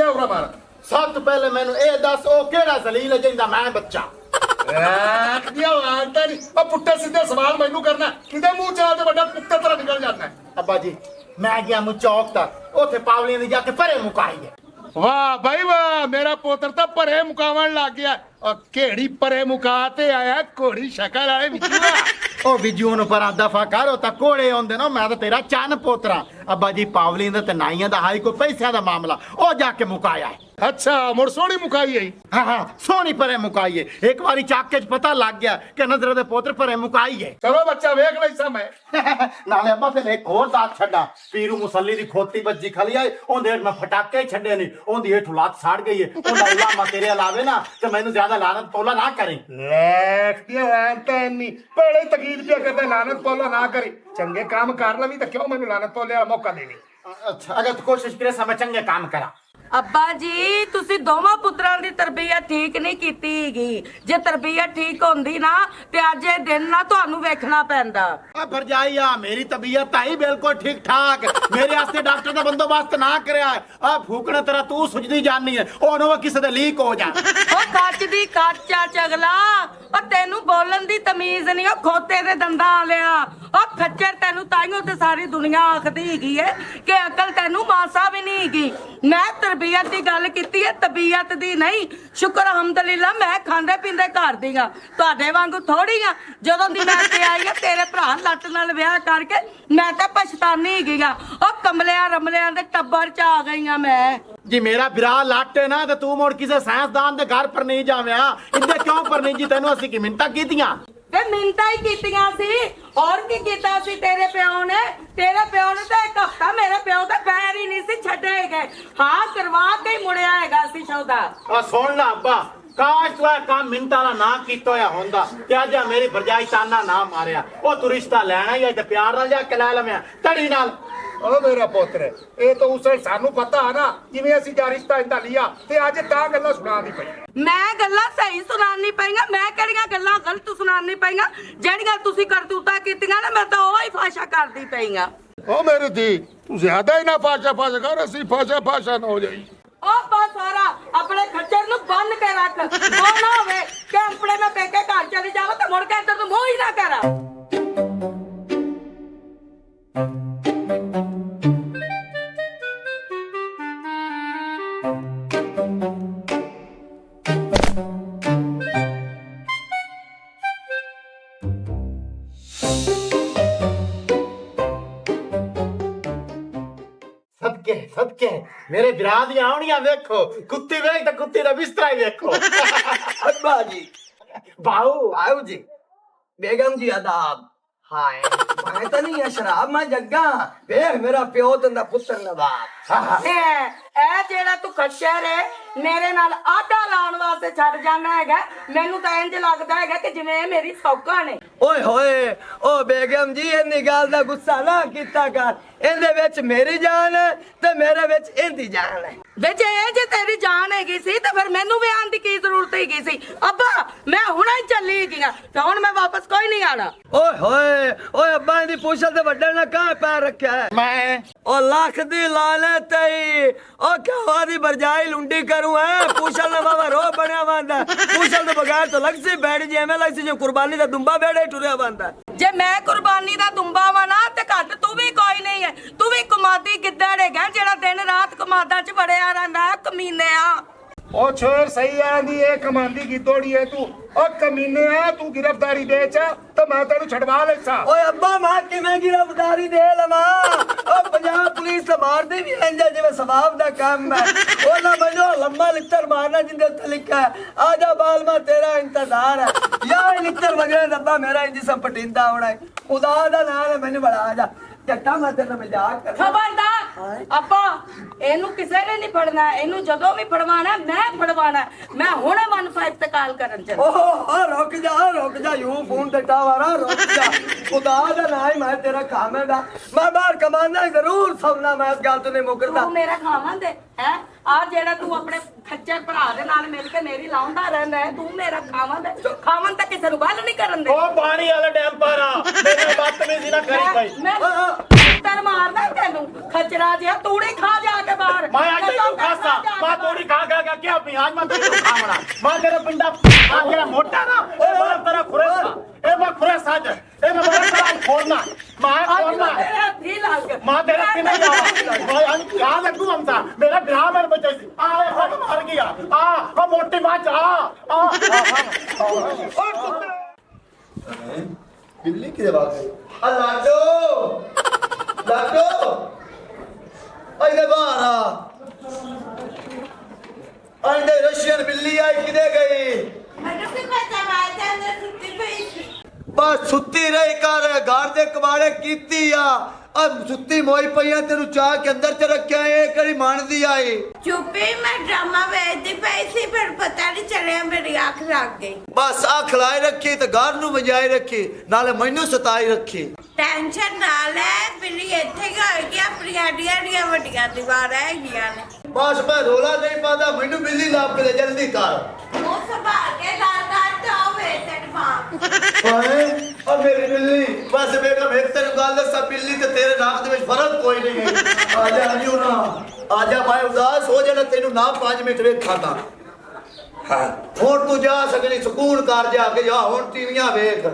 दसिया उरा मार सब तो पहले मैनू ए दस ओ केड़ा जलील है जिंदा मैं बच्चा रख दिया आंटा नहीं अब पुट्टे सीधे सवाल मैनू करना किदे मुंह च आके बड़ा कुत्ते तरह निकल जाता है। अब्बा जी मैं गया मुझ चौक तक ओथे पावलियां दी जाके परे मुकाई है। वाह भाई वाह मेरा पोतर तो परे मुकावन लग गया और केड़ी परे मुकाते आया कोड़ी शक्ल वाले विचुआ ओ विजू नु पर दफा कर ओ ता कोड़े होंदे ना मैं तो तेरा चन पोतरा। अब्बा जी पावलियां दा ते नाइयां दा हाई को पैसे दा मामला ओ जाके मुकाया है। अच्छा मुड़ सोनी मुकाई है हाँ हाँ सोनी परे मुकाई है। एक बारी चाके च पता लग गया कि नजर दे पोतर परे मुकाई है। चलो बच्चा वेख ले समय नाले अब्बा फिर एक होर दात छड्डा पीरू मुसल्ली दी खोती बज्जी खली आई ओंदे हेठ मैं फटाके छड्डे नहीं ओंदी हेठ लात साड़ गई है ओंदा उलामा तेरे अलावे ना ते मैनू ज्यादा लानत पौला ना करें। लेख दिया आंटा नहीं पहले तकीद पे करते लानत पौला ना करी चंगे काम कर लवी तो क्यों मैनू लानत पौले मौका देनी। अच्छा अगर तू कोशिश करे समय चंगे काम करा। ਅੱਬਾ ਜੀ ਤੁਸੀਂ ਦੋਵਾਂ ਪੁੱਤਰਾਂ ਦੀ ਤਰਬੀਅਤ ਠੀਕ ਨਹੀਂ ਕੀਤੀ ਹੈਗੀ ਜੇ ਤਰਬੀਅਤ ਠੀਕ ਹੁੰਦੀ ਨਾ ਤੇ ਅੱਜ ਇਹ ਦਿਨ ਨਾ ਤੁਹਾਨੂੰ ਵੇਖਣਾ ਪੈਂਦਾ। आ भरजाइया मेरी तबीयत आई बिल्कुल ठीक ठाक मेरे वास्ते डॉक्टर का बंदोबस्त ना करया है आ फूकने तेरा तू सुझदी जानी है ओनो किसे दे लीक हो जा ਉਹ ਕੱਚ ਦੀ ਕੱਚਾ ਚਗਲਾ ਉਹ ਤੈਨੂੰ ਬੋਲਣ ਦੀ ਤਮੀਜ਼ ਨਹੀਂ ਉਹ ਖੋਤੇ ਦੇ ਦੰਦਾਂ ਵਾਲਿਆ ਉਹ ਖੱਚਰ ਤੈਨੂੰ ਤਾਈਓ ਤੇ ਸਾਰੀ ਦੁਨੀਆ ਆਖਦੀ ਹੈਗੀ ਏ ਕਿ ਅਕਲ ਤੈਨੂੰ ਮਾਸਾ ਵੀ ਨਹੀਂ ਹੈਗੀ। ਮੈਂ ਤਰਬੀਅਤ ਦੀ ਗੱਲ ਕੀਤੀ ਹੈ ਤਬੀਅਤ ਦੀ ਨਹੀਂ। ਸ਼ੁਕਰ ਹਮਦੁਲਿਲਾ ਮੈਂ ਖਾਂਦੇ ਪੀਂਦੇ ਘਰ ਦੀ ਆ ਤੁਹਾਡੇ ਵਾਂਗੂ ਥੋੜੀ ਆ। ਜਦੋਂ ਦੀ ਮੈਂ ਤੇ ਆਈ ਆ ਤੇਰੇ ਭਰਾ ਲੱਟ ਨਾਲ ਵਿਆਹ ਕਰਕੇ ਮੈਂ ਤਾਂ ਪਛਤਾਨੀ ਹੈਗੀ ਆ ਉਹ ਕਮਲਿਆਂ ਰਮਲਿਆਂ ਦੇ ਟੱਬਰ ਚ ਆ ਗਈ ਆ ਮੈਂ। जी मेरा बिरा लाट है ना तो तू मुड़ किसी साइंसदान के घर पर नहीं जाव्या इन्ने क्यों पर नहीं जी तेनू असी की मिन्नतां कीतियां ਤੇ ਮਿੰਤਾ ਹੀ ਕੀਤੀਆਂ ਸੀ ਔਰ ਕੀ ਕੀਤਾ ਸੀ ਤੇਰੇ ਪਿਓ ਨੇ ਤਾਂ ਇੱਕ ਹਫਤਾ ਮੇਰੇ ਪਿਓ ਦਾ ਪੈਰ ਹੀ ਨਹੀਂ ਸੀ ਛੱਡੇ ਗਏ। ਹਾਂ ਕਰਵਾ ਕੇ ਹੀ ਮੁੜਿਆ ਹੈਗਾ ਸੀ ਸੌਦਾ। आ सुन ला अब्बा काश तू काम मिन्नतां वाला ना कीता होया हुंदा ते अज मेरी भरजाई ताना ना मारिया ओ तू रिश्ता लेना ही है ते प्यार नाल जाके लै लवैं तड़ी नाल। ओ मेरा पुत्र ये तो उस सानू पता है ना जिवें ਅਸੀਂ ਜਾ ਰਿਸ਼ਤਾ ਇੰਦਾ ਲਿਆ ਤੇ ਅੱਜ ਤਾਂ ਗੱਲਾਂ ਸੁਣਾਉਂਦੀ ਪਈ। ਮੈਂ ਗੱਲਾਂ ਸਹੀ ਸੁਣਾਉਣੀ ਪਈਆਂ ਮੈਂ ਕਿਹੜੀਆਂ ਗੱਲਾਂ ਗਲਤ ਸੁਣਾਉਣੀ ਪਈਆਂ ਜਿਹੜੀਆਂ ਤੁਸੀਂ ਕਰਤੂਤਾਂ ਕੀਤੀਆਂ ਨਾ ਮੈਂ ਤਾਂ ਉਹ ਹੀ ਫਾਸ਼ਾ ਕਰਦੀ ਪਈਆਂ। ओ मेरी धी तू ज्यादा ही ना फाशा कर ਅਸੀਂ फाशा ना हो जाई। ਉਹ ਬਸ ਸਾਰਾ ਆਪਣੇ ਖੱਚਰ ਨੂੰ ਬੰਨ ਕੇ ਰੱਖ ਉਹ ਨਾ ਹੋਵੇ ਕਿ ਆਪਣੇ ਮੈਂ ਪੇਕੇ ਘਰ ਚਲੀ ਜਾਵਾਂ ਤੇ ਮੁੜ ਕੇ ਇੱਧਰ ਨੂੰ ਮੂੰਹ ਹੀ ਨਾ ਕਰਾਂ। सदके मेरे बिरा दी आवणियां देखो कुत्ती वेख ते कुत्ती दा बिस्तरा ही देखो। अब्बा जी बाऊ आओ जी बेगम जी आदाब। हाय मैं तो नहीं है शराब मैं जग्गा वेख मेरा प्यो ते दा पुत्र नवाब। ਇਹ ਜਿਹੜਾ ਤੂੰ ਖੱਚਰ ਹੈ ਮੇਰੇ ਨਾਲ ਆਟਾ ਲਾਉਣ ਵਾਸਤੇ ਛੱਡ ਜਾਣਾ ਹੈਗਾ ਮੈਨੂੰ ਤਾਂ ਇੰਜ ਲੱਗਦਾ ਹੈਗਾ ਕਿ ਜਿਵੇਂ ਇਹ ਮੇਰੀ ਸੌਕਾ ਨੇ। ओए होए ओ बेगम जी इन्नी गल दा गुस्सा ना कीता कर इहदे विच मेरी जान है ते मेरे विच इहदी जान है। ਵੇ ਜੇ ਇਹ ਜੇ ਤੇਰੀ ਜਾਨ ਹੈਗੀ ਸੀ ਤਾਂ ਫਿਰ ਮੈਨੂੰ ਵੀ ਆਉਣ ਦੀ ਕੀ ਜ਼ਰੂਰਤ ਹੈਗੀ ਸੀ। ਅੱਬਾ ਮੈਂ ਹੁਣੇ ਹੀ ਚੱਲੀ ਹੈਗੀ ਆ ਤੇ ਹੁਣ ਮੈਂ ਵਾਪਸ ਕੋਈ ਨਹੀਂ ਆਣਾ। ओए होए ओए अब्बा दी पूछल ते वड्डे ने कहां पैर रखा है मैं ओ लाख दी लानत है ओ क्या दी बरजाई लुंडी करूं है पूछल ने बाबा रो बनया बांदा पूछल तो बगैर तो लगसी बैठ जी एवें लगसी जो कुर्बानी दा दुंबा बेड़े टुरया बांदा। ਜੇ ਮੈਂ ਕੁਰਬਾਨੀ ਦਾ ਦੁੰਬਾ ਵਾ ਨਾ ਤੇ ਘੱਟ ਤੂੰ ਵੀ ਕੋਈ ਨਹੀਂ ਹੈ ਤੂੰ ਵੀ ਕਮਾਦੀ ਗਿੱਦੜ ਹੈਗਾ ਜਿਹੜਾ ਦਿਨ ਰਾਤ ਕਮਾਦਾਂ 'ਚ ਵੜਿਆ ਰਹਿੰਦਾ ਕਮੀਨਿਆ। ओ छोर सही आंदी है कमांदी की तोड़ी है तू ओ कमीने आ तू गिरफ्तारी दे चा तो मैं तेनु छड़वा लेसा। ओए अब्बा मां किवें गिरफ्तारी दे लवा ओ पंजाब पुलिस तो मारदी भी इंज जिवें सवाब दा काम है ओ ना मनो लम्मा लित्तर मारना जिंदे उत्ते लिखा है आजा बाल मां तेरा इंतजार है या लित्तर वगैरह अब्बा मेरा जिसम पटिंदा होना है खुदा दा नाम है मैनू बड़ा आजा जट्टा मैं तेरे मजाक कर। ਖਬਰਦਾਰ ਅੱਬਾ ਇਹਨੂੰ ਕਿਸੇ ਨੇ ਨਹੀਂ ਫੜਨਾ ਇਹਨੂੰ ਜਦੋਂ ਵੀ ਫੜਵਾਣਾ ਮੈਂ ਫੜਵਾਣਾ ਮੈਂ ਹੁਣੇ 15 ਤੇ ਕਾਲ ਕਰਨ ਚੱਲ। ओह रुक जा यूं फोन ते टावरा रुक जा खुदा दा नाम है मैं तेरा खावेगा मैं बाहर कमाना जरूर सवना मैं इस गल तो नहीं मुकरदा। ਤੂੰ ਮੇਰਾ ਖਾਵਾਂ ਦੇ ਹੈ ਆ ਜਿਹੜਾ ਤੂੰ ਆਪਣੇ ਖੱਚਰ ਭਰਾ ਦੇ ਨਾਲ ਮਿਲ ਕੇ ਮੇਰੀ ਲਾਉਂਦਾ ਰਹਿੰਦਾ ਹੈ ਤੂੰ ਮੇਰਾ ਖਾਵਾਂ ਦੇ ਖਾਵਨ ਤਾਂ ਕਿਸੇ ਨੂੰ ਗੱਲ ਨਹੀਂ ਕਰਨ ਦੇ। ओ पानी वाले डैम पर आ मेरे बदतमीजी ना करी भाई ਮੈਂ ਤਰ ਮਾਰਦਾ ਤੈਨੂੰ ਖੱਚਰਾ ਜਿਹਾ ਤੂੜੀ ਖਾ ਜਾ ਕੇ ਬਾਹਰ मैं आज तू खासा मां तोरी खा क्या प्याज मां तेरे खावना मां तेरा पिंडा आ गया मोटा ना ए बड़ा तेरा खुरेसा ए मैं खुरेसा ए मैं बड़ा तेरा खोलना मां खोलना तेरे हत्थी लग मां तेरा कि नहीं भाई हम क्या लगू हमसा मेरा ग्राम है बच्चे आ हट मार गया आ मोटी मां जा आ बिल्ली किधर भाग गई लाडो लाडो इधर बाहर आ अंडे रशियन बिल्ली आई किधर गई बस सुती रही कर घर दे कबाड़े कीती आ अब सुती मोई पईया तेरू चाह के अंदर च रखया ए कड़ी मानदी आई चुप्पी मैं ड्रामा वेखदी पई सी फिर पता नहीं चलिया मेरी अख लग गई बस आ खिलाई रखी तो घर नू बजाई रखी नाले मैनू सताई रखी टेंशन ना ले बिल्ली इत्थे गई अपनी आडियां वड्डियां दीवारां हैगियां ने बस मैं रोला नहीं पाता मैनू बिल्ली लाभ के ले जल्दी कर वो संभाल के लाता तो वे तेरी मां ओए और मेरी बिल्ली बस बेगम एक तेरे गल दसा बिल्ली ते तेरे नाक दे विच फर्क कोई नहीं है आजा अनियो ना आजा भाई उदास हो जाना तेनू ना 5 मिनट वेखांगा हां हुण तू जा सकनी सुकून कर जा के जा हुण टीवियां वेख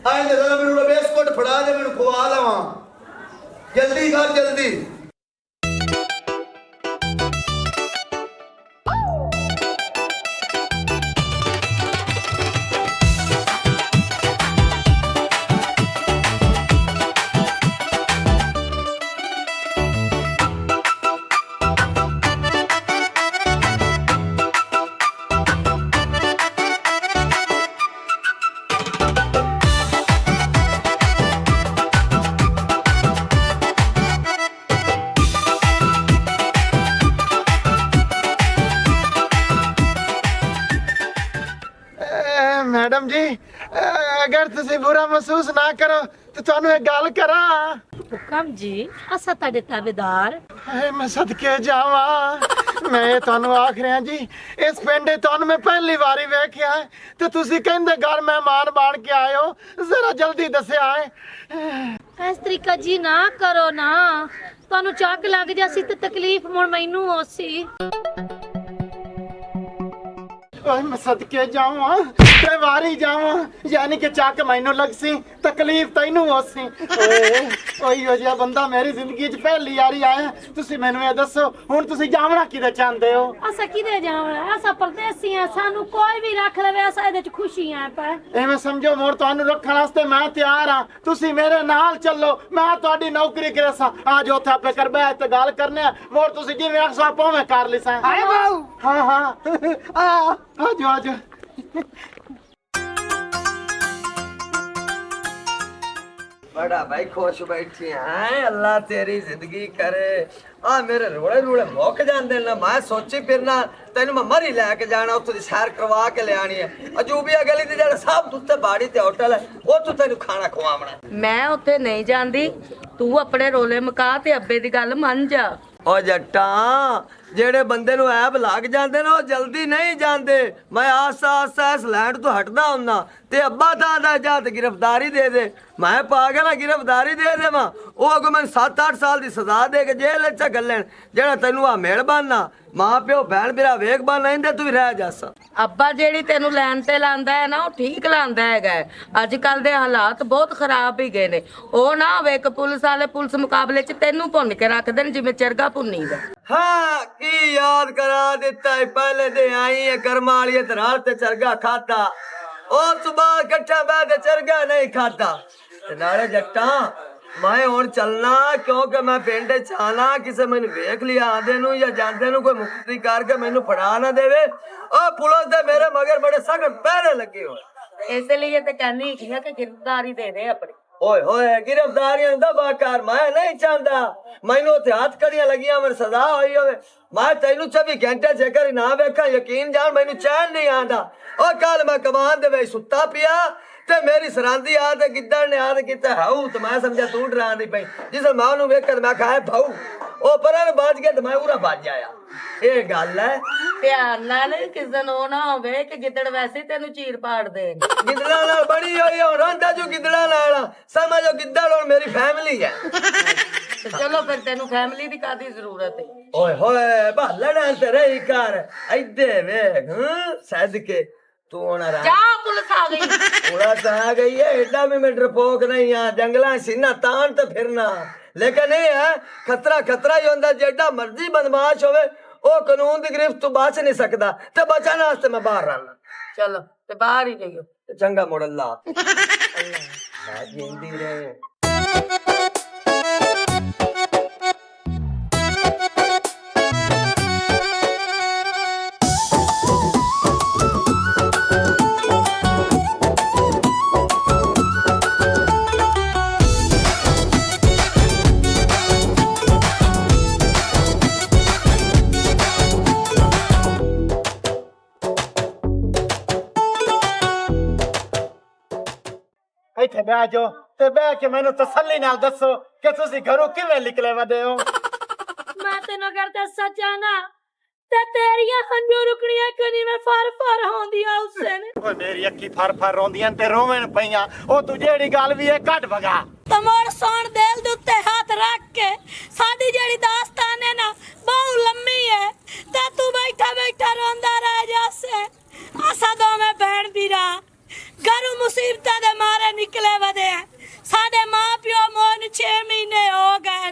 आए ते जरा मेनू बिस्कुट फड़ा दे मेनू खवा लवां जल्दी कर जल्दी मैडम जी अगर तुसी बुरा महसूस ना करो तो ਤੁਹਾਨੂੰ एक गल करा हुकम जी असा ताड़े ताबेदार हाय मैं सदके जावा मैं ਤੁਹਾਨੂੰ ਆਖ ਰਿਹਾ ਜੀ ਇਸ ਪਿੰਡ ਤੁਹਾਨੂੰ ਮੈਂ ਪਹਿਲੀ ਵਾਰੀ ਵੇਖਿਆ ਤੇ ਤੁਸੀਂ ਕਹਿੰਦੇ ਘਰ ਮਹਿਮਾਨ ਬਣ ਕੇ ਆਇਓ ਜ਼ਰਾ ਜਲਦੀ ਦੱਸਿਆ ਹੈ इस तरीका जी ना करो ना तानू चक लग जासी ते तकलीफ मुड़ मैनू होसी ओए मैं सदके जावा ते वारी जावा यानी कि ਚੱਕ ਮੈਨੂੰ ਲੱਗਸੀ ਤਕਲੀਫ ਤੈਨੂੰ ਹੋਸੀ ਓਏ ਓਏ ਹੋ ਜਿਹਾ ਬੰਦਾ ਮੇਰੀ ਜ਼ਿੰਦਗੀ 'ਚ ਪਹਿਲੀ ਵਾਰੀ ਆਇਆ ਤੁਸੀਂ ਮੈਨੂੰ ਇਹ ਦੱਸੋ ਹੁਣ ਤੁਸੀਂ ਜਾਵਣਾ ਕਿਦੇ ਚਾਹੁੰਦੇ ਹੋ असा किदे जावना असा परदेसी हैं सानू कोई भी रख लवे असा इहदे च खुशी है पर ਐਵੇਂ ਸਮਝੋ ਮੋਰ ਤੁਹਾਨੂੰ ਰੱਖਣ ਵਾਸਤੇ ਮੈਂ ਤਿਆਰ ਹਾਂ ਤੁਸੀਂ ਮੇਰੇ ਨਾਲ ਚੱਲੋ ਮੈਂ ਤੁਹਾਡੀ ਨੌਕਰੀ ਕਰਾਸਾਂ ਅੱਜ ਉੱਥੇ ਆਪੇ ਕਰ ਬੈ ਤੇ ਗੱਲ ਕਰਨੇ ਆ ਮੋਰ ਤੁਸੀਂ ਜਿਵੇਂ ਆਖਸਾ ਪਵੇਂ ਕਰ ਲਿਸਾਂ ਹਾਏ ਬਾਊ ਹਾਂ ਹਾਂ ਆ ਜਾ बड़ा भाई खुश बैठी हैं अल्लाह तेरी जिंदगी करे आ मेरे रोड़े रोड़े मुक जांदे ना मैं सोची फिरना तेन मैं मरी लैके जाना उत्थे दी सैर करवा के ले आनी है अजूबिया गली दी जेड़ा सब उत्ते बाड़ी ते होटल है उत्थे तेन खाना खवावना ਮੈਂ ਉੱਥੇ ਨਹੀਂ ਜਾਂਦੀ ਤੂੰ ਆਪਣੇ ਰੋਲੇ ਮੁਕਾ ਤੇ ਅੱਬੇ ਦੀ ਗੱਲ ਮੰਨ ਜਾ ओ जट्टा जेड़े बंदे नु ऐब लग जांदे ना ओ जल्दी नहीं जांदे मैं आस्ता आस्ता इस लैंड तो हटदा हुन्ना ते अब्बा दा जा ते गिरफ्तारी दे दे मैं पागल गिरफ्तारी दे देवां ओ अगो मैं 7-8 साल दी सजा दे के जेल च गल्लन जेड़ा तैनू आ मेहरबाना मां प्यो भैन मेरा वेख बन इंदे तू रह जासा ਅੱਬਾ ਜਿਹੜੀ ਤੈਨੂੰ ਲੈਣ ਤੇ ਲਾਂਦਾ ਹੈ ਨਾ ਉਹ ਠੀਕ ਲਾਂਦਾ ਹੈਗਾ ਅੱਜ ਕੱਲ ਦੇ ਹਾਲਾਤ ਬਹੁਤ ਖਰਾਬ ਹੀ ਗਏ ਨੇ ਉਹ ਨਾ ਹੋਵੇ ਕਿ ਪੁਲਿਸ ਵਾਲੇ ਪੁਲਿਸ ਮੁਕਾਬਲੇ 'ਚ ਤੈਨੂੰ ਭੁੰਨ ਕੇ ਰੱਖ ਦੇਣ ਜਿਵੇਂ ਚਰਗਾ ਭੁੰਨੀ ਦਾ हाँ की याद करा देता है पहले दे आई है कर्मा वाली रात ते चरगा खाता और सुबह कट्ठा बैठ चरगा नहीं खाता ते नाले जट्टा मैं और चलना क्योंकि मैं पिंड च आना किसे मैनू वेख लिया आंदे नू या जांदे नू कोई मुक्ति करके मैनू फड़ा ना देवे ओ पुलिस दे मेरे मगर बड़े सख्त पहरे लगे हो ਇਸ ਲਈ ਤੇ ਕਹਿੰਦੀ ਹੈਗੀ ਆ ਕਿ ਗਿਰਫਤਾਰੀ ਦੇ ਦੇ ਆਪਣੀ ओए होए गिरफ्तारियां दबा कर मैं नहीं चाहता मैनू ते हाथ कड़ियां लगियां मेरी सजा होई होवे मैं तैनू 24 घंटे जेकर ना वेखा यकीन जान मैनू चैन नहीं आंदा ओ कल मैं कमान दे विच सुत्ता पिया ते मेरी सरांदी आ ते गिद्दड़ ने आ ते कीता हाऊ ते मैं समझा तू डरांदी पई जिस मैं ओनू वेख मैं कहा भाऊ ओ परन बाज के ते मैं उरा भज आया ਇਹ ਗੱਲ ਹੈ ਧਿਆਨ ਨਾਲ ਕਿਸੇ ਦਿਨ ਉਹ ਨਾ ਹੋਵੇ ਕਿ ਗਿੱਦੜ ਵੈਸੇ ਤੈਨੂੰ ਚੀਰ ਪਾੜ ਦੇ ਗਿੱਦੜਾਂ ਨਾਲ ਬਣੀ ਹੋਈ ਹੁਣ ਰੰਦਾ ਜੋ ਗਿੱਦੜਾਂ ਨਾਲ ਸਮਝੋ ਗਿੱਦੜ ਹੁਣ ਮੇਰੀ ਫੈਮਿਲੀ ਹੈ ਤੇ ਚਲੋ ਫਿਰ ਤੈਨੂੰ ਫੈਮਿਲੀ ਦੀ ਕਾਦੀ ਜ਼ਰੂਰਤ ਹੈ? ਓਏ ਹੋਏ ਲੜਾਂ ਤੇ ਰਹੀ ਕਰ ਇੱਧੇ ਵੇਖ ਸਦਕੇ ਤੂੰ ਉਹਨਾਂ ਰਾ ਜਾ ਪੁਲਿਸ ਆ ਗਈ। पुलिस आ गई है एडा भी मैं डरपोक नहीं है जंगला सीना तान तो फिरना लेकिन ये है खतरा खतरा ही होता जेडा मर्जी बदमाश होवे ओ कानून की गिरफ्त तो बच नहीं सकता ते बचने वास्ते मैं बाहर रहना ਚਲੋ ਤੇ ਬਾਹਰ ਹੀ ਜਾਈਓ। ते चंगा मोड़ अल्लाह अल्लाह जिंदी रहे ਇੱਥੇ ਬਹਿ ਜਾਓ ਤੇ ਬਹਿ ਕੇ ਮੈਨੂੰ ਤਸੱਲੀ ਨਾਲ ਦੱਸੋ ਕਿ ਤੁਸੀਂ ਘਰੋਂ ਕਿਵੇਂ ਨਿਕਲੇ ਵਦੇ ਹੋ। ਮੈਂ ਤੈਨੂੰ ਕਰ ਦੱਸਾਂ ਚਾਹਨਾ ਤੇ ਤੇਰੀਆਂ ਹੰਝੂ ਰੁਕਣੀਆਂ ਕਦੀ ਮੈਂ ਫਰ ਹੁੰਦੀਆਂ ਉਸੇ ਨੇ। ਓਏ ਮੇਰੀ ਅੱਖੀ ਫਰ ਰੋਂਦੀਆਂ ਤੇ ਰੋਵਣ ਪਈਆਂ। ਉਹ ਤੂੰ ਜਿਹੜੀ ਗੱਲ ਵੀ ਇਹ ਕੱਢ ਵਗਾ। ਤਮੋੜ ਸੋਣ ਦਿਲ ਦੇ ਉੱਤੇ ਹੱਥ ਰੱਖ ਕੇ ਸਾਡੀ ਜਿਹੜੀ ਦਾਸਤਾਨ ਹੈ ਨਾ ਬਹੁਤ ਲੰਮੀ ਹੈ ਤੇ ਤੂੰ ਬੈਠਾ ਰੋਂਦਾ ਰਹਿ ਜਾਸੇ। ਅਸਾਂ ਦੋਵੇਂ ਭੈਣ ਵੀਰਾ ਘਰੋਂ ਮੁਸੀਬਤਾਂ ਦੇ ਮਾਰੇ ਨਿਕਲੇ ਵਦੇ ਸਾਡੇ ਮਾਂ ਪਿਓ ਮੋਨ 6 ਮਹੀਨੇ ਹੋ ਗਏ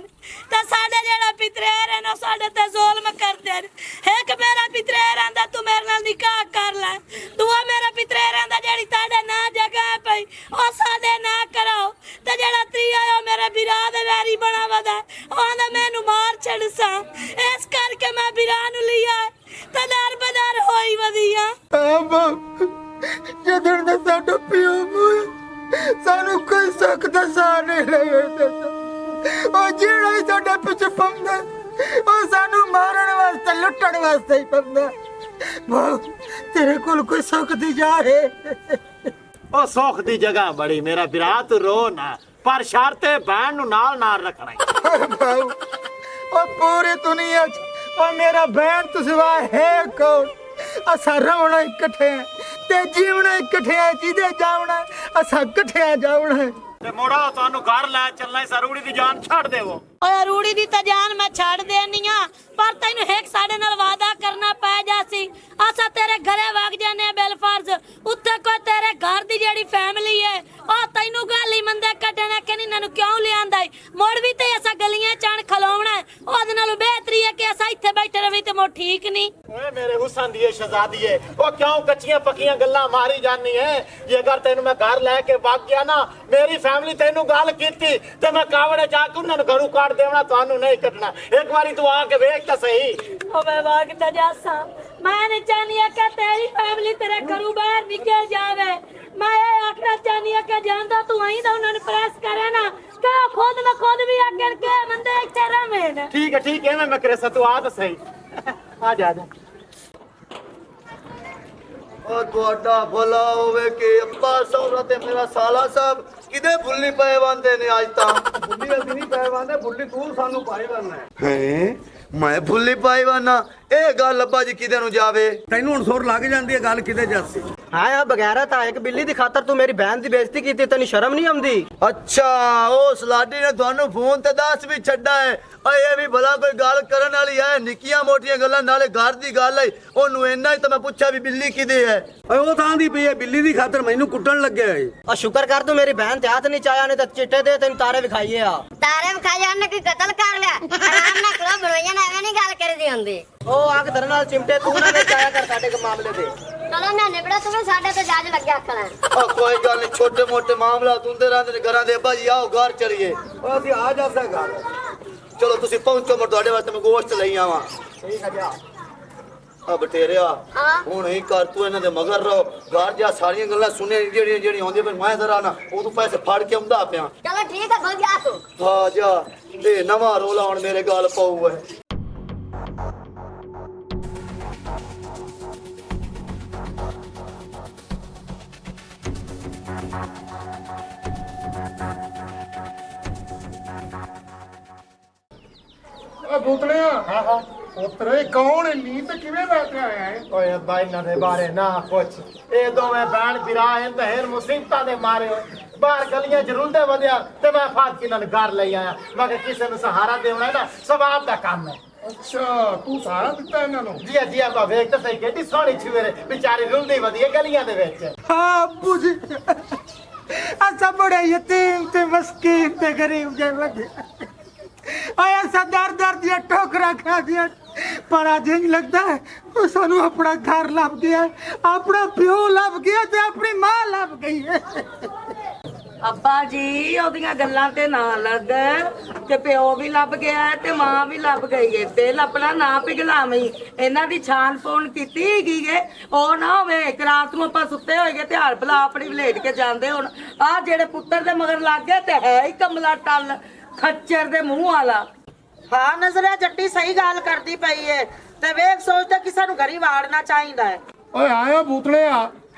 ਤਾਂ ਸਾਡੇ ਜਿਹੜਾ ਪਿਤਰੇਰ ਹੈ ਨਾ ਸਾਡੇ ਤੇ ਜ਼ੁਲਮ ਕਰਦੇ ਨੇ। ਇੱਕ ਮੇਰਾ ਪਿਤਰੇਰ ਆਂਦਾ ਤੂੰ ਮੇਰੇ ਨਾਲ ਨਿਕਾਹ ਕਰ ਲੈ, ਦੂਆ ਮੇਰਾ ਪਿਤਰੇਰ ਆਂਦਾ ਜਿਹੜੀ ਤੁਹਾਡੇ ਨਾ ਜਗ੍ਹਾ ਪਈ ਉਹ ਸਾਡੇ ਨਾ ਕਰਾਓ ਤੇ ਜਿਹੜਾ ਤੀਆ ਆ ਮੇਰੇ ਵੀਰਾ ਦੇ ਵੈਰੀ ਬਣਾ ਵਦਾ ਉਹ ਆਂਦਾ ਮੈਨੂੰ ਮਾਰ ਛੱਡਸਾਂ। ਇਸ ਕਰਕੇ ਮੈਂ ਵੀਰਾ ਨੂੰ ਲਿਆ ਤੇ ਦਰਬਦਰ ਹੋਈ ਵਧੀਆ। ਜਦੋਂ ਦਾ ਸਾਡਾ ਪਿਓ ਮੋਇਆ ਸਾਨੂੰ ਕੋਈ ਸੁੱਖ ਦਾ ਸਾਹ ਨਹੀਂ ਲੱਗਦਾ। ਉਹ ਜਿਹੜਾ ਹੀ ਸਾਡਾ ਪਿੱਛੇ ਪੰਦਾ ਉਹ ਸਾਨੂੰ ਮਾਰਨ ਵਾਸਤੇ ਲੁੱਟਣ ਵਾਸਤੇ ਹੀ ਪੰਦਾ। ਬਾਉ ਤੇਰੇ ਕੋਲ ਕੋਈ ਸੁੱਖ ਦੀ ਜਗ੍ਹਾ ਹੈ? ਉਹ ਸੁੱਖ ਦੀ ਜਗ੍ਹਾ ਬੜੀ ਮੇਰਾ ਵੀਰਾ ਤੂੰ ਰੋ ਨਾ ਪਰ ਸ਼ਰਤੇ ਭੈਣ ਨੂੰ ਨਾਲ ਰੱਖਣਾ ਹੈ। ਬਾਉ ਉਹ ਪੂਰੀ ਦੁਨੀਆ 'ਚ ਉਹ ਮੇਰਾ ਭੈਣ ਤੋਂ ਸਿਵਾ ਹੈ ਕੌਣ? ਅਸਾਂ ਰਵਣਾ ਇਕੱਠੇ ਤੇ ਜੀਵਣਾ ਇਕੱਠੇ ਜਿਹਦੇ ਜਾਵਣਾ ਅਸਾਂ ਇਕੱਠਿਆਂ ਜਾਵਣਾ। ਤੇ ਮੋੜਾ ਤੁਹਾਨੂੰ ਘਰ ਲੈ ਚੱਲਣਾ ਸਰੂੜੀ ਦੀ ਜਾਨ ਛੱਡ ਦੇਵੋ। ਓਏ ਰੂੜੀ ਦੀ ਤਾਂ ਜਾਨ ਮੈਂ ਛੱਡ ਦੇਣੀ ਆ ਪਰ ਤੈਨੂੰ ਇੱਕ ਸਾਡੇ ਨਾਲ ਵਾਅਦਾ ਕਰਨਾ ਪੈ ਜਾਸੀ। ਅਸਾਂ ਤੇਰੇ ਘਰੇ ਵਗ ਜਾਨੇ ਬੈਲਫਾਰਜ਼ ਉੱਥੇ ਕੋਈ ਤੇਰੇ ਘਰ ਦੀ ਜਿਹੜੀ ਫੈਮਿਲੀ ਹੈ ਉਹ ਤੈਨੂੰ ਗਾਲੀ ਮੰਦੇ ਕੱਢਣਾ ਕਿ ਇਹਨਾਂ ਨੂੰ ਕਿਉਂ ਲਿਆਂਦਾ ਈ ਮੁੜ ਵੀ ਤੇ ਅਸਾਂ ਗਲੀਆਂ ਚਾਣ ਖਲੋਵਣਾ ਉਹਦੇ ਨਾਲੋਂ ਬਿਹਤਰੀ ਹੈ ਕਿ ਅਸਾਂ ਇੱਥੇ ਬੈਠੇ ਰਵੀ ਤੇ ਮੋ ਠੀਕ ਨਹੀਂ। ਓਏ ਮੇਰੇ ਹੁਸਨ ਦੀ ਸ਼ਹਜ਼ਾਦੀ ਹੈ ਉਹ ਕਿਉਂ ਕੱਚੀਆਂ ਪੱਕੀਆਂ ਗੱਲਾਂ ਮਾਰੀ ਜਾਨੀ ਹੈ। ਜੇ ਅਗਰ ਤੈਨੂੰ ਮੈਂ ਘਰ ਲੈ ਕੇ ਵਗ ਗਿਆ ਨਾ ਮੇਰੀ ਫੈਮਿਲੀ ਤੈਨੂੰ ਗੱਲ ਕੀਤੀ ਤੇ ਮੈਂ ਕਾਵੜੇ ਜਾ ਕੇ ਉਹਨਾਂ ਨੂੰ ਘਰੋਂ ਕੱਢ ਦੇਵਣਾ ਤੁਹਾਨੂੰ ਨਹੀਂ ਕੱਢਣਾ। ਇੱਕ ਵਾਰੀ ਤੂੰ ਆ ਕੇ ਵੇਖ ਤਾਂ ਸਹੀ। ਓ ਮੈਂ ਵਗਦਾ ਜਾਸਾਂ ਮੈਂ ਨਹੀਂ ਚਾਹਨੀ ਆ ਕਿ ਤੇਰੀ ਫੈਮਿਲੀ ਤੇਰੇ ਘਰੋਂ ਬਾਹਰ ਨਿਕਲ ਜਾਵੇ। ਮੈਂ ਇਹ ਆਖਣਾ ਚਾਹਨੀ ਆ ਕਿ ਜਾਂਦਾ ਤੂੰ ਆਈ ਤਾਂ ਉਹਨਾਂ ਨੂੰ ਪ੍ਰੈਸ ਕਰੇ ਨਾ ਕਿ ਖੁਦ ਵੀ ਅੱਗੇ ਕੇ ਬੰਦੇ ਇੱਥੇ ਰਵੇਂ। ਠੀਕ ਹੈ ਮੈਂ ਕਰੇ ਤੂੰ ਆ ਤਾਂ ਸਹੀ। ਆ ਜਾ ਉਹ ਤੁਹਾਡਾ ਭਲਾ ਹੋਵੇ ਕਿ ਅੱਬਾ ਸਹੁਰਾ ਤੇ ਮੇਰਾ ਸਾਲਾ ਸਾਹਿਬ ਕਿਦੇ ਭੁੱਲੀ ਪਏ ਬੰਦੇ ਨੇ ਅੱਜ ਤਾਂ। ਭੁੱਲੀ ਅਸੀਂ ਨਹੀਂ ਪਏ ਬੰਦੇ ਭੁੱਲੀ ਤੂੰ ਸਾਨੂੰ ਪਾਈ ਬੰਨਾ ਹੈ। ਮੈਂ ਭੁੱਲੀ ਪਾਈ ਬੰਨਾ ਇਹ ਗੱਲ ਅੱਬਾ ਜੀ ਕਿਦੇ ਨੂੰ ਜਾਵੇ। ਤੈਨੂੰ ਹੁਣ ਸੁਰ ਲੱਗ ਜਾਂਦੀ ਹੈ ਗੱਲ ਕਿਤੇ ਜਾਸੀ। हाँ यार बगैरत है एक बिल्ली दी खातर तू मेरी बहन दी बेइज्जती की थी तेन शर्म नहीं आंदी। ਅੱਛਾ ਉਹ ਸਲਾਡੀ ਨੇ ਤੁਹਾਨੂੰ ਫੋਨ ਤੇ ਦੱਸ ਵੀ ਛੱਡਾ ਹੈ। ਓਏ ਇਹ ਵੀ ਭਲਾ ਕੋਈ ਗੱਲ ਕਰਨ ਵਾਲੀ ਹੈ? ਨਿੱਕੀਆਂ ਮੋਟੀਆਂ ਗੱਲਾਂ ਨਾਲੇ ਘਰ ਦੀ ਗੱਲ ਹੈ ਉਹਨੂੰ ਇੰਨਾ ਹੀ ਤਾਂ ਮੈਂ ਪੁੱਛਿਆ ਵੀ ਬਿੱਲੀ ਕਿਦੇ ਹੈ। ਓਏ ਉਹ ਤਾਂ ਦੀ ਪਈ ਹੈ ਬਿੱਲੀ ਦੀ ਖਾਤਰ ਮੈਨੂੰ ਕੁੱਟਣ ਲੱਗਿਆ ਏ। और शुक्र कर तू मेरी बहन ते हाथ नहीं चाया नहीं तो चिट्टे दे तेन तारे विखाइए आ। ਤਾਰੇ ਵਿਖਾਈ ਉਹਨੇ ਕੋਈ ਕਤਲ ਕਰ ਲਿਆ ਆਰਾਮ ਨਾਲ ਕਰੋ ਬੜੋਈਆਂ ਨਾਲ ਐਵੇਂ ਨਹੀਂ ਗੱਲ ਕਰਦੀ ਹੁੰਦੀ। ओ आग धरन नाल चिमटे तू ना विच आया कर साडे के मामले दे। ਚਲੋ ਮੈਂ ਨਿਬੜਾ ਤੂੰ ਸਾਡੇ ਤੇ ਜੱਜ ਲੱਗਿਆ ਆਖਣਾ। ਉਹ ਕੋਈ ਗੱਲ ਨਹੀਂ ਛੋਟੇ ਮੋਟੇ ਮਾਮਲਾ ਹੁੰਦੇ ਰਹਿੰਦੇ ਨੇ ਘਰਾਂ ਦੇ। ਅੱਬਾ ਜੀ ਆਓ ਘਰ ਚਲੀਏ। ਓਏ ਅਸੀਂ ਆ ਜਾਂਦਾ ਘਰ। ਚਲੋ ਤੁਸੀਂ ਪਹੁੰਚੋ ਮੈਂ ਤੁਹਾਡੇ ਵਾਸਤੇ ਮੈਂ ਗੋਸ਼ਤ ਲਈ ਆਵਾਂ। ठीक है जा। ਆ ਬਟੇਰਿਆ ਹਾਂ। ਹੁਣ ਹੀ ਕਰ ਤੂੰ ਇਹਨਾਂ ਦੇ ਮਗਰ ਰਹੋ। ਘਰ ਜਾ ਸਾਰੀਆਂ ਗੱਲਾਂ ਸੁਣੇ ਜਿਹੜੀਆਂ ਆਉਂਦੀਆਂ ਪਰ ਮੈਂ ਜ਼ਰਾ ਨਾ ਉਦੋਂ ਪੈਸੇ ਫੜ ਕੇ ਆਉਂਦਾ ਪਿਆ। ਚਲੋ ਠੀਕ ਹੈ ਬੋਲ ਜਾ ਤੂੰ। ਹਾਂ ਜਾ ਇਹ ਨਵਾਂ ਰੋਲਾ ਹੁਣ ਮੇਰੇ ਗਾਲ ਪਾਊ ਹੈ। ਬੂਤਲਿਆ ਹਾਂ ਉਤਰੇ ਕੌਣ ਨੀ ਤੇ ਕਿਵੇਂ ਬੈਠਿਆ ਹੈ? ਓਏ ਅੱਬਾ ਇਹਨਾਂ ਦੇ ਬਾਰੇ ਨਾ ਪੁੱਛ। ਇਹ ਦੋਵੇਂ ਭੈਣ ਭਰਾ ਹਨ ਤੇ ਹਰ ਮੁਸੀਬਤਾਂ ਦੇ ਮਾਰੇ ਬਾਹਰ ਗਲੀਆਂ 'ਚ ਰੁਲਦੇ ਵਧਿਆ ਤੇ ਮੈਂ ਫਾਦ ਕੇ ਨਾਲ ਘਰ ਲਈ ਆਇਆ। ਮੈਂ ਕਿਹਾ ਕਿਸੇ ਨੂੰ ਸਹਾਰਾ ਦੇਣਾ ਨਾ ਸਵਾਬ ਦਾ ਕੰਮ ਹੈ। ਅੱਛਾ ਤੂੰ ਸਾਰਾ ਦਿੱਤਾ ਇਹਨਾਂ ਨੂੰ? ਜੀ ਆਪਾਂ ਵੇਖ ਤਾਂ ਸਹੀ ਕਿੱਡੀ ਸੋਹਣੀ ਛੁਵੇਰੇ ਵਿਚਾਰੇ ਰੁਲਦੇ ਵਧੀਆ ਗਲੀਆਂ ਦੇ ਵਿੱਚ। हाँ अब्बू जी ऐसा बड़े यतीम ते मस्कीन ते गरीब जे लगे और ऐसा दर दर दिया ठोकरा खा दिया पर आज इंज लगता है वो सानू अपना घर लभ गया, अपना प्यो लभ गया ते अपनी मां लभ गई है। ਅੱਬਾ ਜੀ ਉਹਦੀਆਂ ਗੱਲਾਂ ਤੇ ਨਾ ਲੱਗ ਤੇ ਪਿਓ ਵੀ ਲੱਭ ਗਿਆ ਤੇ ਮਾਂ ਵੀ ਲੱਭ ਗਈ ਏ। ਦਿਲ ਆਪਣਾ ਨਾ ਪਿਘਲਾਵੀਂ। ਇਹਨਾਂ ਦੀ ਛਾਣ ਪੂਣ ਕੀਤੀ ਹੈਗੀ ਏ। ਉਹ ਨਾ ਹੋਵੇ ਇੱਕ ਰਾਤ ਨੂੰ ਆਪਾਂ ਸੁੱਤੇ ਹੋਈਏ ਤੇ ਹਾਲ ਭਲਾ ਆਪਣੀ ਵਲੇਟ ਕੇ ਜਾਂਦੇ ਹੁਣ ਆਹ ਜਿਹੜੇ ਪੁੱਤਰ ਦੇ ਮਗਰ ਲੱਗ ਗਏ ਤੇ ਹੈ ਹੀ ਕਮਲਾ ਟੱਲ ਖੱਚਰ ਦੇ ਮੂੰਹ ਵਾਲਾ। ਹਾਂ ਨਜ਼ਰਿਆ ਜੱਟੀ ਸਹੀ ਗੱਲ ਕਰਦੀ ਪਈ ਏ ਤੇ ਵੇਖ ਸੋਚਦਾ ਕਿ ਸਾਨੂੰ ਘਰੀ ਵਾੜਨਾ ਚਾਹੀਦਾ ਹੈ। ਓਏ ਆਇਆ ਬੂਤਲਿਆ,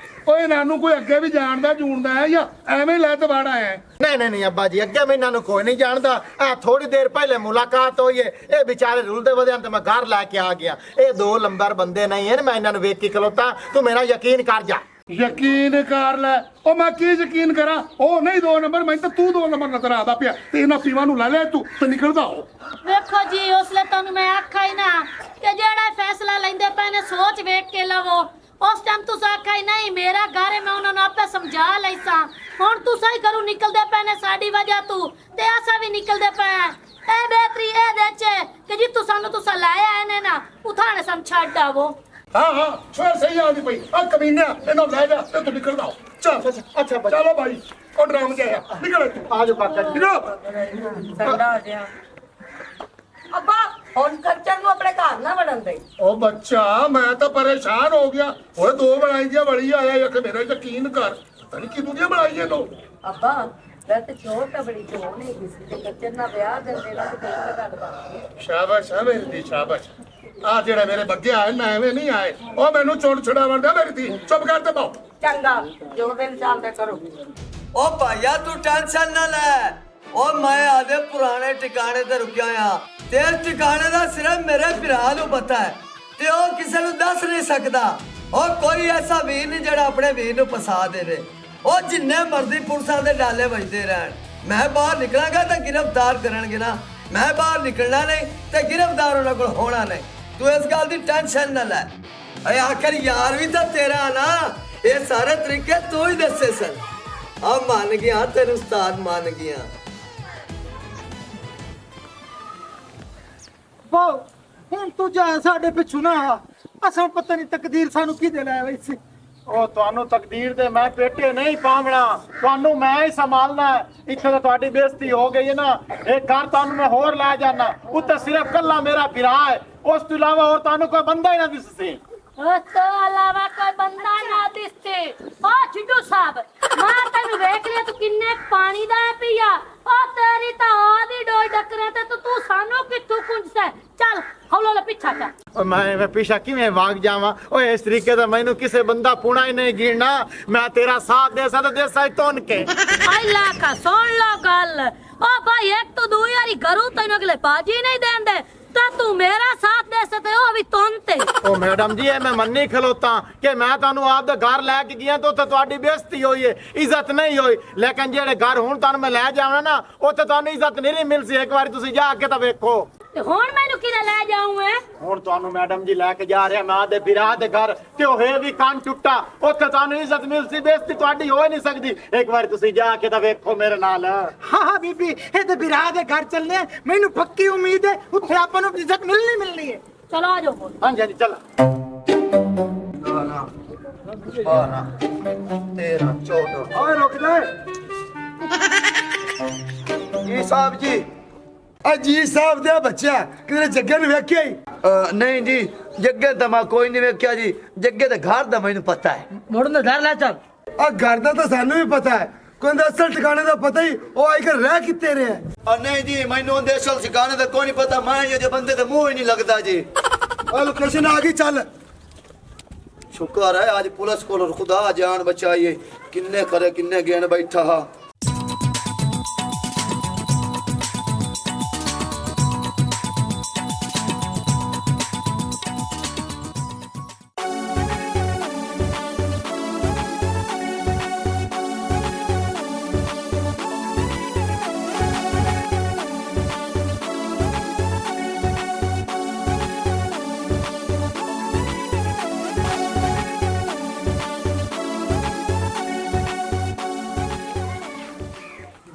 ਓਏ ਨਾਨੂੰ ਕੋਈ ਅੱਗੇ ਵੀ ਜਾਣਦਾ ਜੂਣਦਾ ਹੈ ਜਾਂ ਐਵੇਂ ਲੈ ਤੇ ਵਾੜਾ ਹੈ? ਨਹੀਂ ਅੱਬਾ ਜੀ ਅੱਗੇ ਮੈਂ ਇਹਨਾਂ ਨੂੰ ਕੋਈ ਨਹੀਂ ਜਾਣਦਾ। ਆ ਥੋੜੀ ਦੇਰ ਪਹਿਲੇ ਮੁਲਾਕਾਤ ਹੋਈ ਹੈ। ਇਹ ਵਿਚਾਰੇ ਰੁਲਦੇ ਵਧਿਆਂ ਤੇ ਮੈਂ ਘਰ ਲੈ ਕੇ ਆ ਗਿਆ। ਇਹ 2 ਨੰਬਰ ਬੰਦੇ ਨਹੀਂ ਹਨ। ਮੈਂ ਇਹਨਾਂ ਨੂੰ ਵੇਖ ਕੇ ਖਲੋਤਾ। ਤੂੰ ਮੇਰਾ ਯਕੀਨ ਕਰ ਜਾ। ਯਕੀਨ ਕਰ ਲੈ। ਉਹ ਮੈਂ ਕੀ ਯਕੀਨ ਕਰਾਂ? ਉਹ ਨਹੀਂ 2 ਨੰਬਰ, ਮੈਂ ਤਾਂ ਤੂੰ 2 ਨੰਬਰ ਨਜ਼ਰ ਆਦਾ ਪਿਆ ਤੇ ਇਹਨਾਂ ਪੀਵਾਂ ਨੂੰ ਲੈ ਲੈ ਤੂੰ ਤੇ ਨਿਕਲਦਾ ਹੋ। ਵੇਖੋ ਜੀ ਉਸਲੇ ਤੁਹਾਨੂੰ ਮੈਂ ਆਖਿਆ ਹੀ ਨਾ ਕਿ ਜਿਹੜਾ ਫੈਸਲਾ ਲੈਂਦੇ ਪਏ ਨੇ ਸੋਚ ਵੇਖ ਕੇ ਲਵੋ। ਉਸ ਟਾਈਮ ਤੁਸੀਂ ਆਖਿਆ ਹੀ ਨਹੀਂ ਮੇਰਾ ਘਰ ਹੈ, ਮੈਂ ਉਹਨਾਂ ਨੂੰ ਆਪੇ ਸਮਝਾ ਲਈ ਸਾਂ। ਹੁਣ ਤੁਸੀਂ ਹੀ ਘਰੋਂ ਨਿਕਲਦੇ ਪਏ ਨੇ ਸਾਡੀ ਵਜ੍ਹਾ ਤੋਂ ਤੇ ਆਸਾ ਵੀ ਨਿਕਲਦੇ ਪਏ। ਇਹ ਬਿਹਤਰੀ ਇਹ ਦੇ ਚ ਕਿ ਜੀ ਤੁਸੀਂ ਲੈ ਆਏ ਨੇ ਨਾ ਉਥਾਣੇ ਸਮ ਛੱਡ ਆਵੋ। ਹਾਂ ਛੋੜ ਸਹੀ ਆਉਂਦੀ ਪਈ। ਆ ਕਮੀਨਿਆ ਇਹਨੂੰ ਲੈ ਜਾ ਤੇ ਤੂੰ ਨਿਕਲਦਾ ਹੋ। ਚੱਲ ਅੱਛਾ ਚਲੋ ਭਾਈ ਉਹ ਡਰਾਮ ਜਾਇਆ ਨਿਕਲ ਇੱਥੋਂ। ਆ ਜਾਓ ਕਾਕਾ ਜੀ। ਸੰਡਾ ਹੋ ਗਿਆ। ਅੱਬਾ ਹੁਣ ਖੱਚਰ ਨੂੰ ਆਪਣੇ ਘਰ ਨਾ ਵੜਨ ਦੇ। ਉਹ ਬੱਚਾ ਮੈਂ ਤਾਂ ਪਰੇਸ਼ਾਨ ਹੋ ਗਿਆ। ਓਏ 2 ਬਣਾਈਆਂ ਬੜੀ ਆਇਆ ਇੱਕ ਮੇਰਾ ਯਕੀਨ ਕਰ। ਪਤਾ ਨਹੀਂ ਕਿਦੋਂ ਦੀਆਂ ਬਣਾਈਆਂ ਤੂੰ। ਅੱਬਾ ਮੈਂ ਤੇ ਚੋਰ ਤਾਂ ਬੜੀ ਚੋਰ ਨਹੀਂ ਕਿਸੇ ਤੇ ਖੱਚਰ ਨਾਲ ਵਿਆਹ ਦਿੰਦੇ ਨਾ ਤੇ ਕੋਈ ਗੱਲ ਬਾਤ। ਸ਼ਾਬਾਸ਼ ਆ ਮੇਰੀ ਦੀ ਸ਼ਾਬਾਸ਼। ਆ ਜਿਹੜੇ ਮੇਰੇ ਬੱਗੇ ਆਏ ਨਾ ਐਵੇਂ ਨਹੀਂ ਆਏ। ਉਹ ਮੈਨੂੰ ਚੋੜ ਛੁਡਾਵਣ ਮੇਰੀ ਦੀ ਚੁੱਪ ਕਰ ਤੇ ਪਾਓ। ਚੰਗਾ ਜੋ ਦਿਨ ਚੱਲਦੇ ਕਰੋ। ओ भाइया तू टेंशन ना ले। ओ मैं आदे पुराने ठिकाने ते रुकिया आ ते ठिकाने दा सिर्फ मेरे भरा नूं पता है ते ओ किसे नूं दस नहीं सकदा। ओ कोई ऐसा वीर नहीं जेड़ा अपने वीर नूं फसा देवे। ओ जिन्ने मर्जी पुलिसां दे डाले वजदे रहन, मैं बाहर निकलांगा ते गिरफ्तार करनगे ना। मैं बाहर निकलना नहीं ते गिरफ्तार उन्हां कोल होना नहीं। तू इस गल दी टेंशन ना ले। अरे आखिर यार भी तो तेरा ना, ये सारे तरीके तू ही दसे सन। आ मान गया तेरे उस्ताद मान गया। ਬਹੁ ਹੁਣ ਤੂੰ ਜਾ ਸਾਡੇ ਪਿੱਛੋਂ ਨਾ ਅਸਾਂ ਪਤਾ ਨਹੀਂ ਤਕਦੀਰ ਸਾਨੂੰ ਕਿਹਦੇ ਲੈ ਆਈ ਸੀ। ਉਹ ਤੁਹਾਨੂੰ ਤਕਦੀਰ ਦੇ ਮੈਂ ਪੇਟੇ ਨਹੀਂ ਪਾਵਣਾ। ਤੁਹਾਨੂੰ ਮੈਂ ਹੀ ਸੰਭਾਲਣਾ। ਇੱਥੇ ਤਾਂ ਤੁਹਾਡੀ ਬੇਇੱਜ਼ਤੀ ਹੋ ਗਈ ਹੈ ਨਾ। ਇਹ ਘਰ ਤੁਹਾਨੂੰ ਮੈਂ ਹੋਰ ਲੈ ਜਾਣਾ। ਉੱਤੇ ਸਿਰਫ ਕੱਲਾ ਮੇਰਾ ਭਰਾ ਹੈ। ਉਸ ਤੋਂ ਇਲਾਵਾ ਹੋਰ ਤੁਹਾਨੂੰ ਕੋਈ ਬੰਦਾ ਹੀ ਨਾ ਦਿਸ ਸੀ। ਉਸ ਤੋਂ ਇਲਾਵਾ ਕੋਈ ਬੰਦਾ ਨਾ ਦਿਸਤੇ। ਓ ਛਿੱਟੂ ਸਾਹਿਬ ਮਾਂ ਤੈਨੂੰ ਵੇਖ ਲਿਆ ਤੂੰ ਕਿੰਨੇ ਪਾਣੀ ਦਾ ਪੀਆ। ਓ ਤੇਰੀ ਤਾਂ ਆਦੀ ਡੋਈ ਡੱਕਰੇ ਤੇ ਤੂੰ ਸਾਨੂੰ ਕਿੱਥੋਂ ਕੁੰਝਦਾ। ਚੱਲ ਹੌਲਾ ਪਿੱਛਾ ਕਰ। ਮੈਂ ਪਿੱਛਾ ਕਿਵੇਂ ਭਾਗ ਜਾਵਾਂ? ਓਏ ਇਸ ਤਰੀਕੇ ਦਾ ਮੈਨੂੰ ਕਿਸੇ ਬੰਦਾ ਪੁਣਾ ਹੀ ਨਹੀਂ ਗਿਣਨਾ। ਮੈਂ ਤੇਰਾ ਸਾਥ ਦੇ ਸਕਦਾ ਦੇਸਾਂ ਤੋਨ ਕੇ। ਅੱਲਾ ਕਾ ਸੁਣ ਲੋ ਗੱਲ। ਓ ਭਾਈ ਇੱਕ ਤੋਂ ਦੂਈ ਵਾਰੀ ਘਰੋਂ ਤੈਨੂੰ ਅਗਲੇ ਬਾਜੀ ਨਹੀਂ ਦੇਂਦੇ ਤਾਂ ਤੂੰ ਮੇਰਾ ਸਾਥ ਦੇ ਸਕਦੇ ਹੋ ਵੀ ਤੁਨ ਤੇ। ਓ ਮੈਡਮ ਜੀ ਇਹ ਮੈਂ ਮੰਨੀ ਖਲੋਤਾ ਕਿ ਮੈਂ ਤੁਹਾਨੂੰ ਆਪ ਦੇ ਘਰ ਲੈ ਕੇ ਗਿਆ ਤਾਂ ਉੱਥੇ ਤੁਹਾਡੀ ਬੇਇੱਜ਼ਤੀ ਹੋਈ ਹੈ, ਇੱਜ਼ਤ ਨਹੀਂ ਹੋਈ। ਲੇਕਿਨ ਜਿਹੜੇ ਘਰ ਹੁਣ ਤੁਹਾਨੂੰ ਮੈਂ ਲੈ ਜਾਵਾਂ ਨਾ ਉੱਥੇ ਤੁਹਾਨੂੰ ਇੱਜ਼ਤ ਨਹੀਂ ਮਿਲ ਸੀ। ਇੱਕ ਵਾਰੀ ਤੁਸੀਂ ਜਾ ਕੇ ਤਾਂ ਵੇਖੋ। ਤੇ ਹੁਣ ਮੈਨੂੰ ਕਿਹਦੇ ਲੈ ਜਾਊਂ ਐ? ਹੁਣ ਤੁਹਾਨੂੰ ਮੈਡਮ ਜੀ ਲੈ ਕੇ ਜਾ ਰਿਹਾ ਮੈਂ ਆਦੇ ਵਿਰਾਹ ਦੇ ਘਰ ਤੇ ਉਹ ਹੈ ਵੀ ਕੰਨ ਟੁੱਟਾ। ਉੱਥੇ ਤੁਹਾਨੂੰ ਇੱਜ਼ਤ ਮਿਲ ਸੀ, ਬੇਇੱਜ਼ਤੀ ਤੁਹਾਡੀ ਹੋ ਹੀ ਨਹੀਂ ਸਕਦੀ। ਇੱਕ ਵਾਰੀ ਤੁਸੀਂ ਜਾ ਕੇ ਤਾਂ ਵੇਖੋ ਮੇਰੇ ਨਾਲ। ਹਾਂ ਬੀਬੀ ਇਹ ਤੇ ਵਿਰਾਹ ਦੇ ਘਰ ਚੱਲਨੇ ਆ। ਮੈਨੂੰ ਪੱਕੀ ਉਮੀਦ ਹੈ ਉੱਥੇ ਆਪਾਂ ਨੂੰ ਇੱਜ਼ਤ ਮਿਲਣੀ ਹੈ। ਚਲੋ ਆ ਜਾਓ। ਹਾਂਜੀ ਹਾਂਜੀ ਚੱਲ। 12 13 14 ਓਏ ਰੁਕ ਜਾ। ਜੀ ਸਾਹਿਬ ਜੀ। ਜੀ ਸਾਹਿਬ ਦੇ ਬੱਚਾ ਕਿਤੇ ਜੱਗੇ ਨੂੰ ਵੇਖਿਆ ਹੀ? ਨਹੀਂ ਜੀ ਜੱਗੇ ਤਾਂ ਮੈਂ ਕੋਈ ਨਹੀਂ ਵੇਖਿਆ ਜੀ। ਜੱਗੇ ਦੇ ਘਰ ਦਾ ਮੈਨੂੰ ਪਤਾ ਹੈ। ਮੁੜਨ ਦਾ ਘਰ ਲੈ ਚੱਲ। ਆ ਘਰ ਦਾ ਤਾਂ ਸਾਨੂੰ ਵੀ ਪਤਾ ਹੈ। ਕੋਈ ਅਸਲ ਠਿਕਾਣੇ ਦਾ ਪਤਾ ਹੀ ਉਹ ਆਈ ਕਰ ਰਹਿ ਕਿੱਥੇ ਰਿਹਾ? ਨਹੀਂ ਜੀ ਮੈਨੂੰ ਉਹਦੇ ਅਸਲ ਠਿਕਾਣੇ ਦਾ ਕੋਈ ਨਹੀਂ ਪਤਾ। ਮੈਂ ਇਹ ਬੰਦੇ ਦਾ ਮੂੰਹ ਹੀ ਨਹੀਂ ਲੱਗਦਾ ਜੀ। ਆ ਲੋਕੇਸ਼ਨ ਆ ਗਈ ਚੱਲ। शुक्र है आज पुलिस को खुदा जान बचाइए। किन्ने करे किन्ने गेन बैठा हा।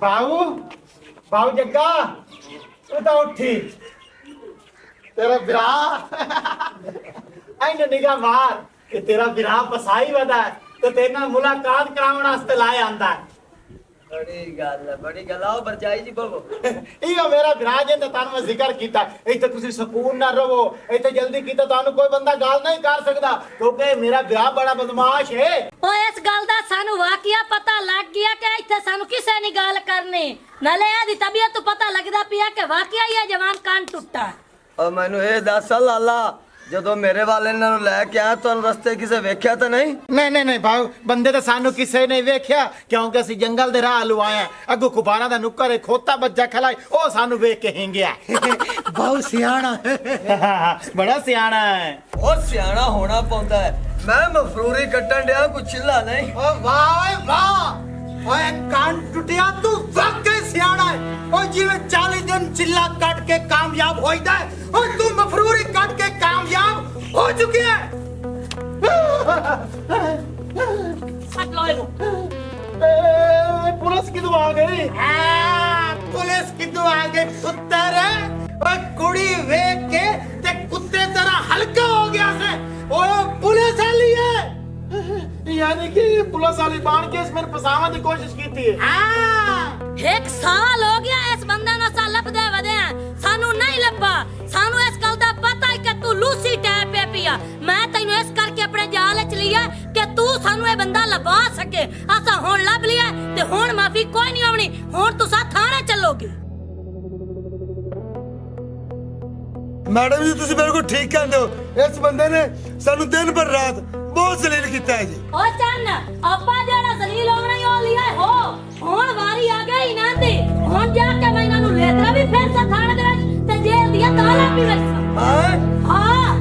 बाबू बाबू जग्गा तू तो उठी तेरा बिरा आई निगाह मार कि तेरा बिरा पसाई वदा है तो तेरे नाल मुलाकात कराउण वास्ते लाए आंदा है बड़ी गल आओ बरजाई जी बोलो इहो मेरा बिरा जे तानु मैं जिक्र कीता इथे तुसी सुकून ना रहो इथे जल्दी कीता तानु कोई बंदा गाल नहीं कर सकदा क्योंकि मेरा बिरा बड़ा बदमाश है ओ इस गल दा सानू वाकिया पता लग गया कि इत्थे सानू किसे नहीं गल करनी नाले आदी तबीयत तो पता लगदा पिया कि वाकिया ये जवान कान टुट्टा ओ मैनू ए दस लाला ਜਦੋਂ ਮੇਰੇ ਵਾਲੇ ਇਹਨਾਂ ਨੂੰ ਲੈ ਕੇ ਆਇਆ ਤੁਹਾਨੂੰ ਰਸਤੇ ਕਿਸੇ ਵੇਖਿਆ ਤਾਂ ਨਹੀਂ नहीं भाऊ बंदे तो सानू किसे नहीं वेख्या क्योंकि असि जंगल दे राह लुआया अगो कुबारा दा नुक्कर खोता बच्चा खलाई ओ सानू वेख के हिंगया बहुत सियाना बड़ा सियाना है बहुत सियाना होना पौंदा है मैं मफरूरी कट्टन दिया कुछ चिल्ला नहीं ओ वाह ओए वाह ओए कान टुटिया तू वाकई सियाना है ओ जिवे 40 दिन चिल्ला काट के कामयाब होइदा है ओ तू मफरूरी काट के कामयाब हो चुकी है सट लो इनु पुलिस किदू आ गई पुलिस किदू आ गई कुत्ते रे ओ कुड़ी वेख के ते कुत्ते तरह हल्का हो गया से ओ पुलिस वाली है यानी कि पुलिस वाली बाण के इसमें फसावा की कोशिश की थी एक साल हो गया इस बंदे नो सा लपदे वदे सानू नहीं लपा सानू इस गल दा पता है कि तू लूसी टैप पे पिया मैं तैनू इस करके अपने जाल च लिया कि तू सानू ए बंदा लबा सके असा हुन लब लिया ते हुन माफी कोई नहीं आवनी हुन तुसा थाने चलोगे मैडम जी तुसी मेरे को ठीक कहंदे हो इस बंदे ने सानू दिन भर रात बहुत जलील कीता है जी ओ चन्न आपा जेड़ा जलील होना ही हो लिया हो हुन वारी आ गई ना दी हुन जाके मैं इना नु लेतरा भी फिर से थाने दे विच ते जेल दिया ताला भी वैसा हां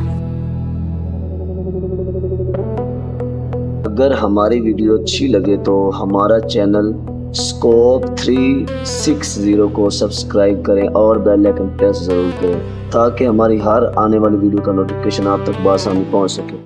अगर हमारी वीडियो अच्छी लगे तो हमारा चैनल स्कोप 360 को सब्सक्राइब करें और बेल आइकन प्रेस जरूर करें ताकि हमारी हर आने वाली वीडियो का नोटिफिकेशन आप तक बआसानी पहुंच सके।